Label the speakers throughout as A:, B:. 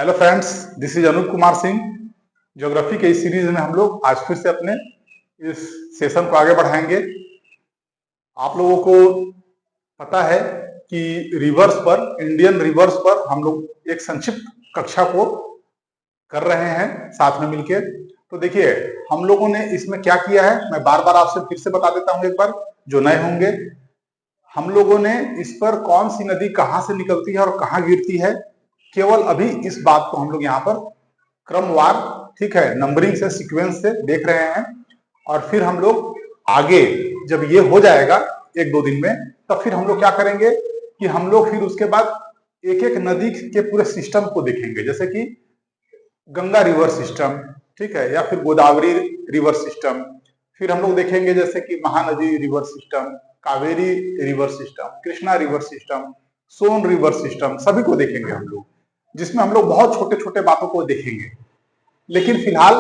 A: Hello friends, this is Anoop Kumar Singh. Geography के इस series में हम लोग आज फिर से अपने इस सेशन को आगे बढ़ाएंगे। आप लोगों को पता है कि रिवर्स पर, इंडियन रिवर्स पर हम लोग एक संक्षिप्त कक्षा को कर रहे हैं साथ में मिलके। तो देखिए, हम लोगों ने इसमें क्या किया है, मैं बार बार आपसे फिर से बता देता हूं एक बार, जो नए होंगे। हम लोगों ने इस पर कौन सी नदी कहां से निकलती है और कहां गिरती है, केवल अभी इस बात को हम लोग यहाँ पर क्रमवार, ठीक है, नंबरिंग से, सीक्वेंस से देख रहे हैं। और फिर हम लोग आगे जब ये हो जाएगा एक दो दिन में, तब फिर हम लोग क्या करेंगे कि हम लोग फिर उसके बाद एक एक नदी के पूरे सिस्टम को देखेंगे, जैसे कि गंगा रिवर सिस्टम, ठीक है, या फिर गोदावरी रिवर सिस्टम। फिर हम लोग देखेंगे जैसे कि Mahanadi river system, Kaveri river system, Krishna river system, Son river system, सभी को देखेंगे हम लोग, जिसमें हम लोग बहुत छोटे छोटे बातों को देखेंगे। लेकिन फिलहाल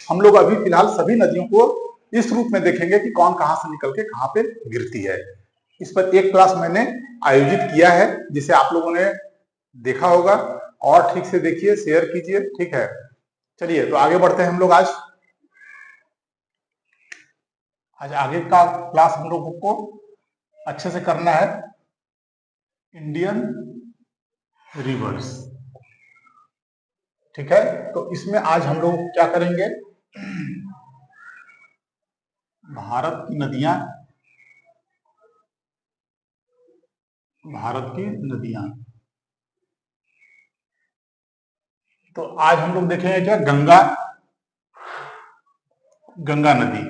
A: हम लोग अभी फिलहाल सभी नदियों को इस रूप में देखेंगे कि कौन कहां से निकल के कहां पे गिरती है। इस पर एक क्लास मैंने आयोजित किया है, जिसे आप लोगों ने देखा होगा, और ठीक से देखिए, शेयर कीजिए, ठीक है। चलिए, तो आगे बढ़ते हैं हम लोग। आज आगे का क्लास हम लोगों को अच्छे से करना है इंडियन रिवर्स, ठीक है। तो इसमें आज हम लोग क्या करेंगे, भारत की नदियां, भारत की नदियां। तो आज हम लोग देखेंगे क्या, गंगा नदी।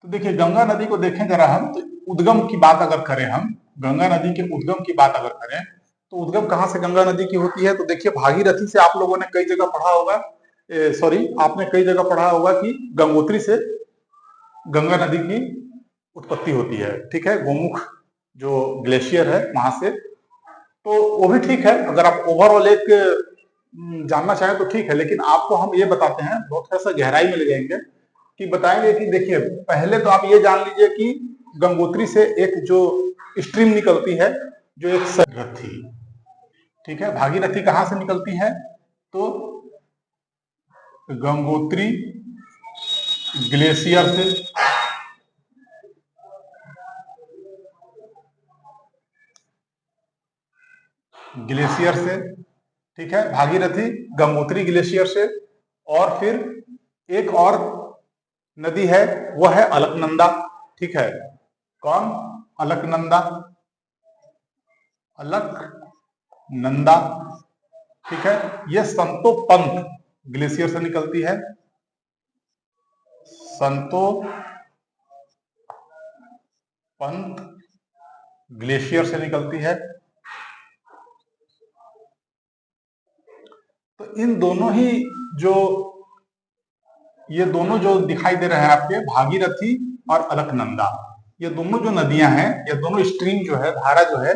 A: तो देखिए, गंगा नदी को देखें जरा हम, तो उद्गम की बात अगर करें हम, गंगा नदी के उद्गम की बात अगर करें, तो उद्गम कहां से गंगा नदी की होती है। तो देखिए, भागीरथी से आप लोगों ने कई जगह पढ़ा होगा, सॉरी, आपने कई जगह पढ़ा होगा कि गंगोत्री से गंगा नदी की उत्पत्ति होती है, ठीक है, गोमुख जो ग्लेशियर है वहां से। तो वो भी ठीक है, अगर आप ओवरऑल एक जानना चाहें तो ठीक है, लेकिन आपको हम ये बताते हैं, बहुत थोड़ा सा गहराई में ले जाएंगे, कि बताएंगे कि देखिए, पहले तो आप ये जान लीजिए कि गंगोत्री से एक जो स्ट्रीम निकलती है, जो एक भागीरथी, ठीक है, भागीरथी कहां से निकलती है, तो गंगोत्री ग्लेशियर से, ग्लेशियर से, ठीक है, भागीरथी गंगोत्री ग्लेशियर से। और फिर एक और नदी है, वह है अलकनंदा, ठीक है। कौन? अलकनंदा, अलकनंदा, ठीक है। यह संतोपंत ग्लेशियर से निकलती है, संतोपंत ग्लेशियर से निकलती है। तो इन दोनों ही जो, ये दोनों जो दिखाई दे रहे हैं आपके, भागीरथी और अलकनंदा, ये दोनों जो नदियां हैं, ये दोनों स्ट्रीम जो है, धारा जो है,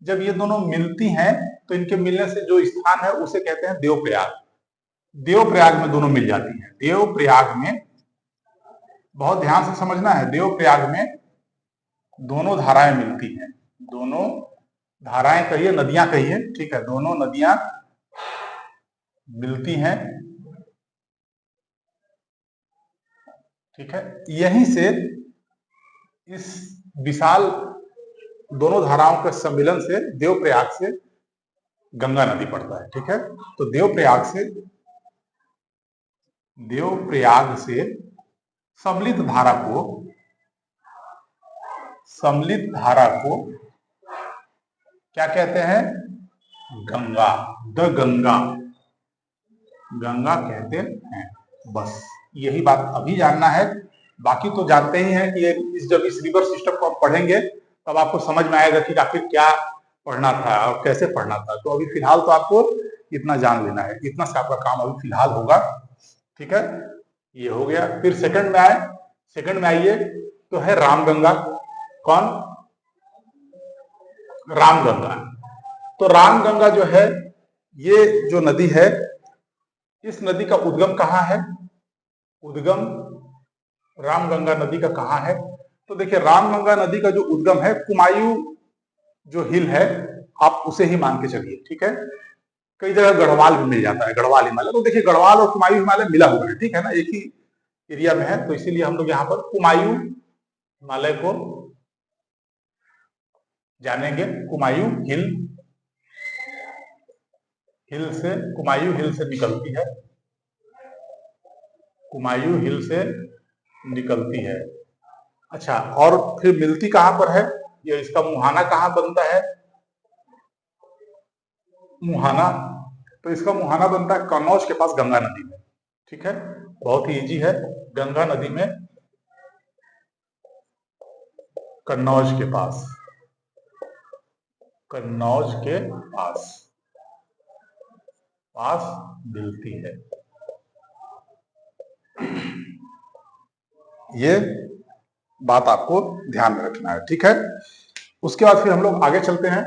A: जब ये दोनों मिलती हैं, तो इनके मिलने से जो स्थान है उसे कहते हैं देवप्रयाग। देवप्रयाग में दोनों मिल जाती हैं। देवप्रयाग में, बहुत ध्यान से समझना है, देवप्रयाग में दोनों धाराएं मिलती हैं, दोनों धाराएं कहिए, नदियां कहिए, ठीक है, दोनों नदियां मिलती हैं, ठीक है। यहीं से, इस विशाल दोनों धाराओं के सम्मिलन से, देवप्रयाग से गंगा नदी पड़ता है, ठीक है। तो देवप्रयाग से सम्मिलित धारा को क्या कहते हैं, गंगा, द गंगा, गंगा कहते हैं। बस यही बात अभी जानना है, बाकी तो जानते ही हैं कि जब इस रिवर सिस्टम को हम पढ़ेंगे तब आपको समझ में आएगा कि आखिर क्या पढ़ना था और कैसे पढ़ना था। तो अभी फिलहाल तो आपको इतना जान लेना है, इतना से आपका काम अभी फिलहाल होगा, ठीक है। ये हो गया। फिर सेकंड में आए, सेकंड में आइए, तो है रामगंगा। कौन? रामगंगा। तो रामगंगा जो है, ये जो नदी है, इस नदी का उद्गम कहाँ है, उद्गम रामगंगा नदी का कहाँ है। तो देखिए, रामगंगा नदी का जो उद्गम है, कुमायूं जो हिल है, आप उसे ही मान के चलिए, ठीक है। कई जगह गढ़वाल भी मिल जाता है, गढ़वाल हिमालय। तो देखिए गढ़वाल और कुमायूं हिमालय मिला हुआ है, ठीक है ना, एक ही एरिया में है। तो इसीलिए हम लोग यहाँ पर कुमायूं हिमालय को जानेंगे। कुमायूं हिल, कुमायूं हिल से निकलती है, कुमायूं हिल से निकलती है। अच्छा, और फिर मिलती कहां पर है, ये इसका मुहाना कहां बनता है, मुहाना, तो इसका मुहाना बनता है कन्नौज के पास गंगा नदी में, ठीक है, बहुत ही इजी है, गंगा नदी में, कन्नौज के पास, कन्नौज के पास पास मिलती है। ये बात आपको ध्यान में रखना है, ठीक है। उसके बाद फिर हम लोग आगे चलते हैं।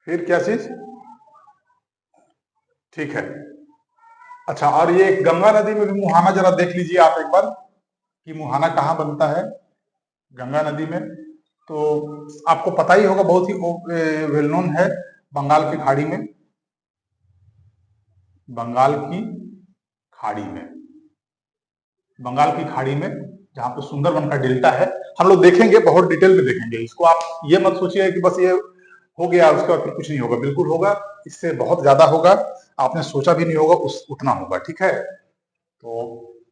A: फिर क्या चीज, ठीक है। अच्छा, और ये गंगा नदी में भी मुहाना जरा देख लीजिए आप एक बार कि मुहाना कहाँ बनता है गंगा नदी में। तो आपको पता ही होगा, बहुत ही वेल नोन है, बंगाल की खाड़ी में, बंगाल की खाड़ी में, बंगाल की खाड़ी में जहां पे सुंदरबन का डेल्टा है। हम लोग देखेंगे, बहुत डिटेल में देखेंगे इसको। आप ये मत सोचिए कि बस ये हो गया उसके बाद फिर कुछ नहीं होगा, बिल्कुल होगा, इससे बहुत ज्यादा होगा, आपने सोचा भी नहीं होगा उतना होगा, ठीक है। तो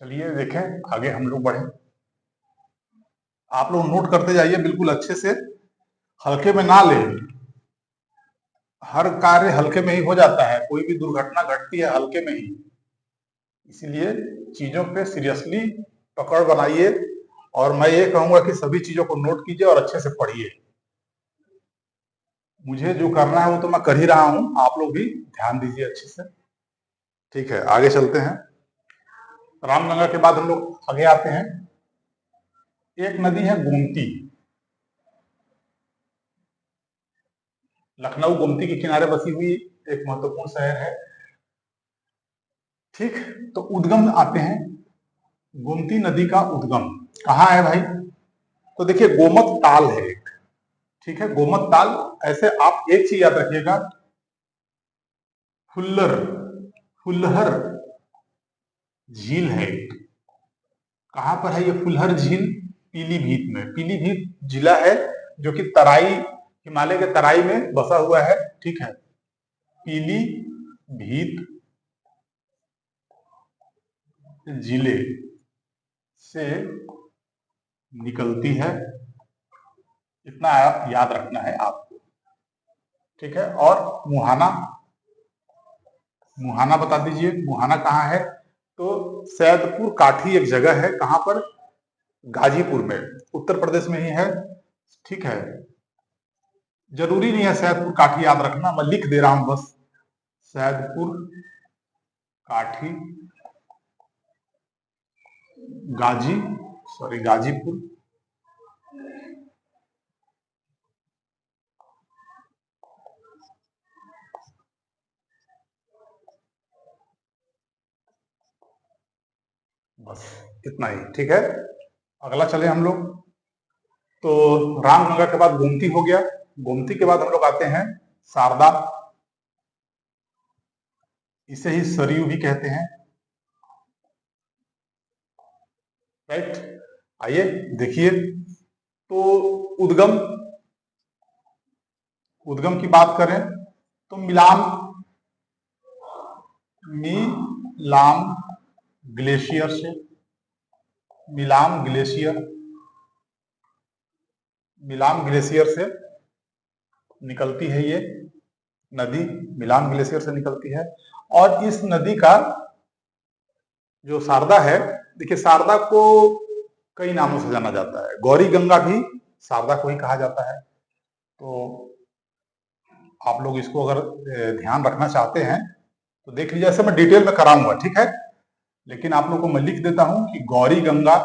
A: चलिए देखें, आगे हम लोग बढ़े। आप लोग नोट करते जाइए बिल्कुल अच्छे से, हल्के में ना ले, हर कार्य हल्के में ही हो जाता है, कोई भी दुर्घटना घटती है हल्के में ही, इसीलिए चीजों पे सीरियसली पकड़ बनाइए। और मैं ये कहूंगा कि सभी चीजों को नोट कीजिए और अच्छे से पढ़िए। मुझे जो करना है वो तो मैं कर ही रहा हूं, आप लोग भी ध्यान दीजिए अच्छे से, ठीक है। आगे चलते हैं। रामगंगा के बाद हम लोग आगे आते हैं। एक नदी है गोमती, लखनऊ गोमती के किनारे बसी हुई एक महत्वपूर्ण शहर है, ठीक। तो उद्गम आते हैं, गोमती नदी का उद्गम कहाँ है भाई, तो देखिए गोमत ताल है एक, ठीक है, गोमत ताल। ऐसे आप एक चीज याद रखिएगा, फुल्लर, फुल्लहर झील है, कहां पर है ये फुल्लहर झील, पीलीभीत में, पीलीभीत जिला है जो कि तराई, हिमालय के तराई में बसा हुआ है, ठीक है। पीलीभीत जिले से निकलती है, इतना याद रखना है आपको, ठीक है। और मुहाना, मुहाना बता दीजिए, मुहाना कहाँ है, तो सैदपुर काठी एक जगह है, कहां पर, गाजीपुर में, उत्तर प्रदेश में ही है, ठीक है। जरूरी नहीं है सैदपुर काठी याद रखना, मैं लिख दे रहा हूं बस, सैदपुर काठी गाजीपुर, बस इतना ही, ठीक है। अगला चले हम लोग। तो रामगंगा के बाद गोमती हो गया, गोमती के बाद हम लोग आते हैं शारदा, इसे ही सरयू भी कहते हैं, राइट। आइए देखिए, तो उद्गम, उद्गम की बात करें तो मिलान, मिलान ग्लेशियर से, मिलान ग्लेशियर, मिलान ग्लेशियर से निकलती है ये नदी, मिलान ग्लेशियर से निकलती है। और इस नदी का जो शारदा है, देखिए शारदा को कई नामों से जाना जाता है, गौरी गंगा भी शारदा को ही कहा जाता है। तो आप लोग इसको अगर ध्यान रखना चाहते हैं तो देख लीजिए, ऐसे मैं डिटेल में कराऊंगा, ठीक है, लेकिन आप लोग को मैं लिख देता हूं कि गौरी गंगा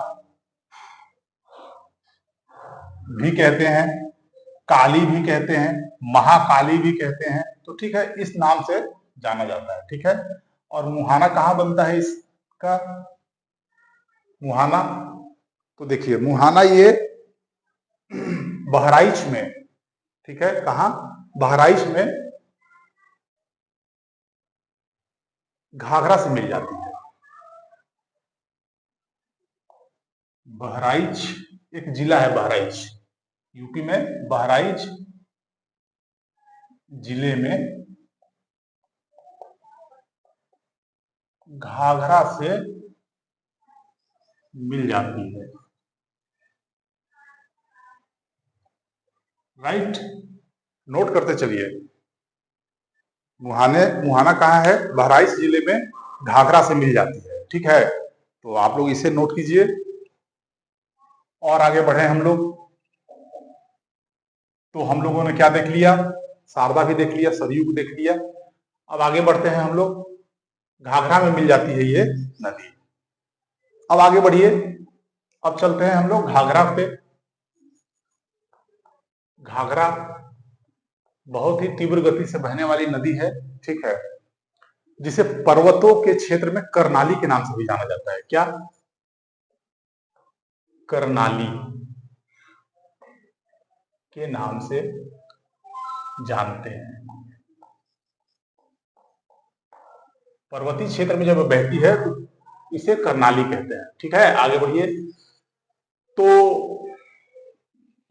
A: भी कहते हैं, काली भी कहते हैं, महाकाली भी कहते हैं, तो ठीक है, इस नाम से जाना जाता है, ठीक है। और मुहाना कहाँ बनता है इसका, मुहाना, तो देखिए मुहाना ये बहराइच में, ठीक है, कहाँ, बहराइच में घाघरा से मिल जाती है। बहराइच एक जिला है, बहराइच यूपी में, बहराइच जिले में घाघरा से मिल जाती है। राइट, नोट करते चलिए। मुहाना कहाँ है? बहराइच जिले में घाघरा से मिल जाती है। ठीक है, तो आप लोग इसे नोट कीजिए और आगे बढ़े हम लोग। तो हम लोगों ने क्या देख लिया? शारदा भी देख लिया, सरयू को देख लिया। अब आगे बढ़ते हैं हम लोग। घाघरा में मिल जाती है ये नदी। अब आगे बढ़िए, अब चलते हैं हम लोग घाघरा पे। घाघरा बहुत ही तीव्र गति से बहने वाली नदी है। ठीक है, जिसे पर्वतों के क्षेत्र में करनाली के नाम से भी जाना जाता है। क्या? करनाली के नाम से जानते हैं। पर्वतीय क्षेत्र में जब बहती है तो इसे करनाली कहते हैं। ठीक है, आगे बढ़िए। तो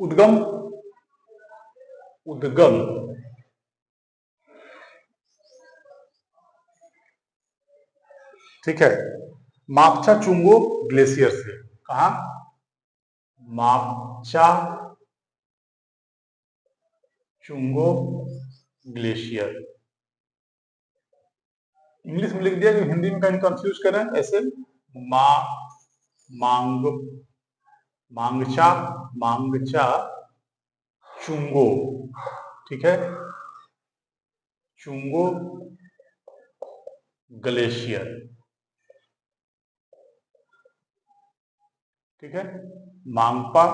A: उद्गम ठीक है, मापचा चुंगो ग्लेशियर से। कहा? मापचा चुंगो ग्लेशियर। इंग्लिश में लिख दिया कि हिंदी में कहीं कंफ्यूज करें ऐसे। मांगचा चुंगो। ठीक है, चुंगो ग्लेशियर। ठीक है, मांगपा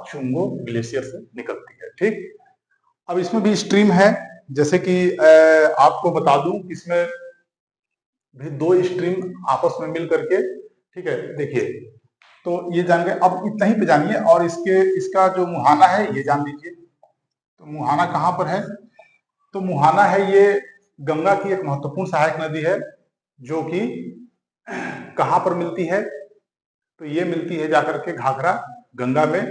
A: चुंगो ग्लेशियर से निकलती है। ठीक, अब इसमें भी स्ट्रीम है, जैसे कि आपको बता दूं कि इसमें भी दो स्ट्रीम आपस में मिल करके, ठीक है, देखिए, तो ये जान गए। अब इतना ही पे जानिए और इसका जो मुहाना है ये जान लीजिए। तो मुहाना कहाँ पर है? तो मुहाना है ये गंगा की एक महत्वपूर्ण सहायक नदी है, जो कि कहाँ पर मिलती है? तो ये मिलती है जाकर के घाघरा गंगा में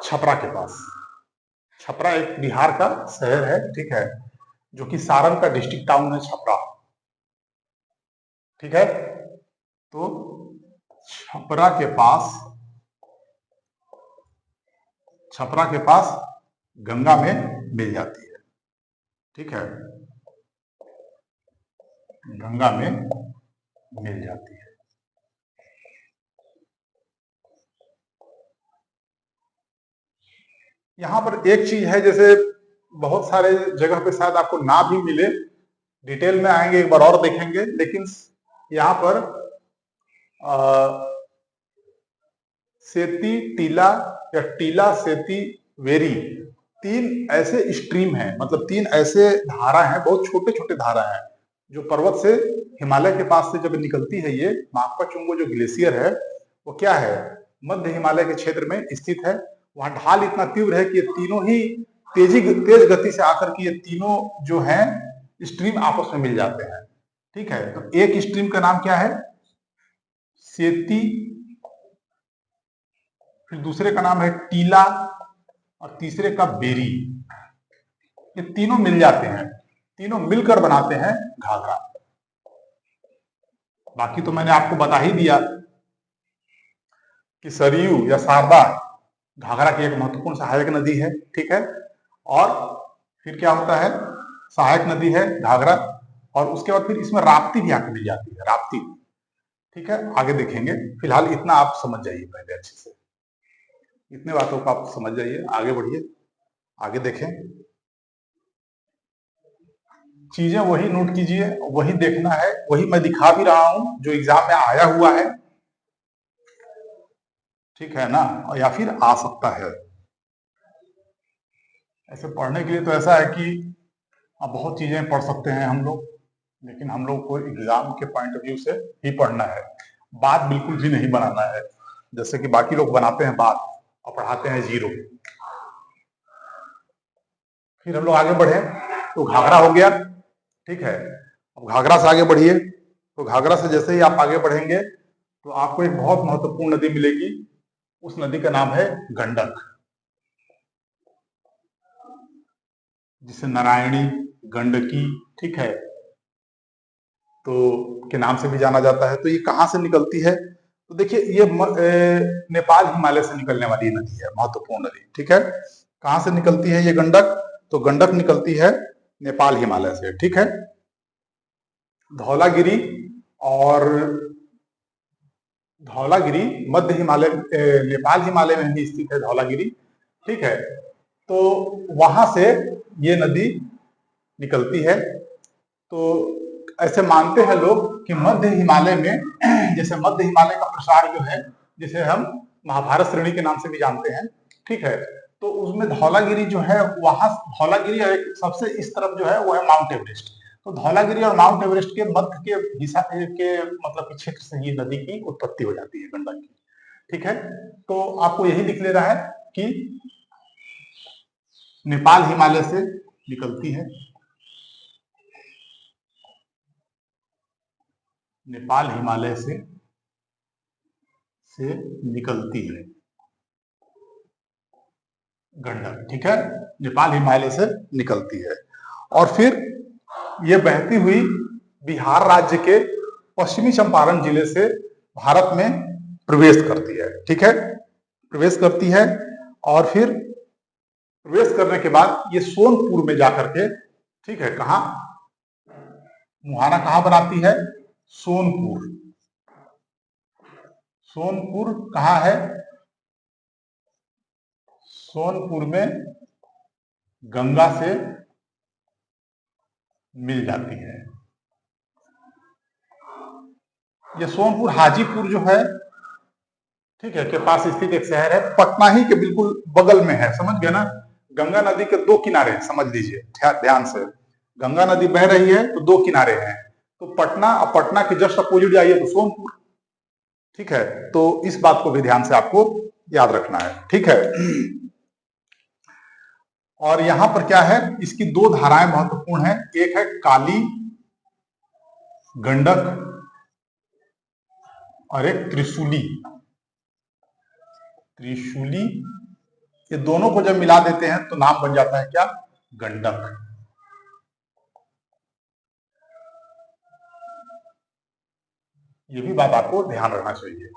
A: छपरा के पास। छपरा एक बिहार का शहर है। ठीक है, जो कि सारण का डिस्ट्रिक्ट टाउन है छपरा। ठीक है, तो छपरा के पास गंगा में मिल जाती है। ठीक है, गंगा में मिल जाती है। यहां पर एक चीज है, जैसे बहुत सारे जगह पे शायद आपको ना भी मिले, डिटेल में आएंगे एक बार और देखेंगे, लेकिन यहाँ पर सेती टीला या टीला सेती वेरी, तीन ऐसे स्ट्रीम हैं, मतलब तीन ऐसे धारा हैं, बहुत छोटे छोटे धारा हैं, जो पर्वत से हिमालय के पास से जब निकलती है। ये माकपा चुंगो जो ग्लेशियर है वो क्या है? मध्य हिमालय के क्षेत्र में स्थित है। वहां ढाल इतना तीव्र है कि ये तीनों ही तेज गति से आकर के ये तीनों जो हैं स्ट्रीम आपस में मिल जाते हैं। ठीक है, तो एक स्ट्रीम का नाम क्या है? सेती, फिर दूसरे का नाम है टीला और तीसरे का बेरी। ये तीनों मिल जाते हैं, तीनों मिलकर बनाते हैं घाघरा। बाकी तो मैंने आपको बता ही दिया कि सरयू या शारदा घाघरा की एक महत्वपूर्ण सहायक नदी है। ठीक है, और फिर क्या होता है? सहायक नदी है घाघरा, और उसके बाद फिर इसमें राप्ती भी आके मिल जाती है, राप्ती। ठीक है, आगे देखेंगे। फिलहाल इतना आप समझ जाइए पहले अच्छे से, इतने बातों को आप समझ जाइए, आगे बढ़िए, आगे देखें। चीजें वही नोट कीजिए, वही देखना है, वही मैं दिखा भी रहा हूं जो एग्जाम में आया हुआ है। ठीक है ना, या फिर आ सकता है। ऐसे पढ़ने के लिए तो ऐसा है कि अब बहुत चीजें पढ़ सकते हैं हम लोग, लेकिन हम लोग को एग्जाम के पॉइंट ऑफ व्यू से ही पढ़ना है। बात बिल्कुल भी नहीं बनाना है जैसे कि बाकी लोग बनाते हैं बात। और पढ़ाते हैं 0। फिर हम लोग आगे बढ़े तो घाघरा हो गया, ठीक है। अब घाघरा से आगे बढ़िए, तो घाघरा से जैसे ही आप आगे बढ़ेंगे तो आपको एक बहुत महत्वपूर्ण नदी मिलेगी। उस नदी का नाम है गंडक, जिसे नारायणी, गंडकी, ठीक है, तो के नाम से भी जाना जाता है। तो ये कहाँ से निकलती है? तो देखिए ये नेपाल हिमालय से निकलने वाली नदी है, महत्वपूर्ण नदी, ठीक है। कहाँ से निकलती है ये गंडक? तो गंडक निकलती है नेपाल हिमालय से, ठीक है। धौलागिरी और धौलागिरी मध्य हिमालय, नेपाल हिमालय में भी स्थित है धौलागिरी, ठीक है। तो वहां से ये नदी निकलती है। तो ऐसे मानते हैं लोग कि मध्य हिमालय में, जैसे मध्य हिमालय का प्रसार जो है, जिसे हम महाभारत श्रेणी के नाम से भी जानते हैं, ठीक है, तो उसमें धौलागिरी जो है, वहां धौलागिरी सबसे इस तरफ जो है वो है माउंट एवरेस्ट। तो धौलागिरी और माउंट एवरेस्ट के मध्य के हिस्सा के मतलब के क्षेत्र से ही नदी की उत्पत्ति हो जाती है, गंडक की, ठीक है। तो आपको यही लिख ले रहा है कि नेपाल हिमालय से निकलती है, नेपाल हिमालय से निकलती है गंडक, ठीक है, नेपाल हिमालय से निकलती है। और फिर ये बहती हुई बिहार राज्य के पश्चिमी चंपारण जिले से भारत में प्रवेश करती है, ठीक है, प्रवेश करती है। और फिर प्रवेश करने के बाद ये सोनपुर में जाकर के, ठीक है, कहा मुहाना कहां बनाती है? सोनपुर। सोनपुर कहां है? सोनपुर में गंगा से मिल जाती है। ये सोनपुर हाजीपुर जो है, ठीक है, के पास स्थित एक शहर है, पटना ही के बिल्कुल बगल में है, समझ गए ना। गंगा नदी के 2 किनारे, समझ लीजिए ध्यान से, गंगा नदी बह रही है तो 2 किनारे हैं। तो पटना और पटना के जस्ट अपोजिट जाइए तो सोनपुर, ठीक है। तो इस बात को भी ध्यान से आपको याद रखना है, ठीक है। और यहां पर क्या है, इसकी 2 धाराएं महत्वपूर्ण है, एक है काली गंडक और एक त्रिशूली। त्रिशूली, ये दोनों को जब मिला देते हैं तो नाम बन जाता है क्या? गंडक। ये भी बात आपको ध्यान रखना चाहिए।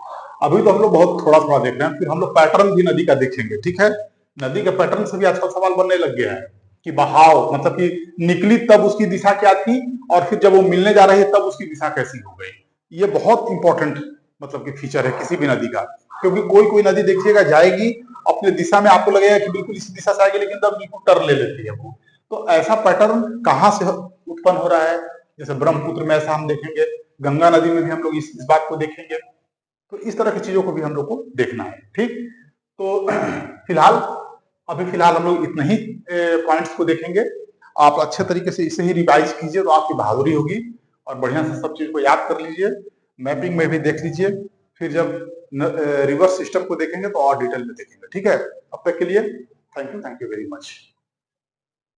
A: अभी तो हम लोग बहुत थोड़ा थोड़ा देख रहे हैं, फिर हम लोग पैटर्न भी नदी का देखेंगे, ठीक है। नदी के पैटर्न से भी आजकल सवाल बनने लग गया है कि बहाव, मतलब कि निकली तब उसकी दिशा क्या थी, और फिर जब वो मिलने जा रही है तब उसकी दिशा कैसी हो गई। ये बहुत इंपॉर्टेंट मतलब कि फीचर है किसी भी नदी का, क्योंकि कोई कोई नदी देखिएगा जाएगी अपने दिशा में, आपको लगेगा कि बिल्कुल इसी दिशा से आएगी, लेकिन तब बिल्कुल टर्न ले लेती है वो। तो ऐसा पैटर्न कहाँ से उत्पन्न हो रहा है? जैसे ब्रह्मपुत्र में ऐसा हम देखेंगे, गंगा नदी में भी हम लोग इस बात को देखेंगे। तो इस तरह की चीजों को भी हम लोग को देखना है, ठीक। तो फिलहाल हम लोग इतने ही पॉइंट्स को देखेंगे। आप अच्छे तरीके से इसे ही रिवाइज कीजिए तो आपकी बहादुरी होगी, और बढ़िया से सब चीज को याद कर लीजिए, मैपिंग में भी देख लीजिए। फिर जब रिवर्स सिस्टम को देखेंगे तो और डिटेल में देखेंगे, ठीक है। अब तक के लिए थैंक यू वेरी मच।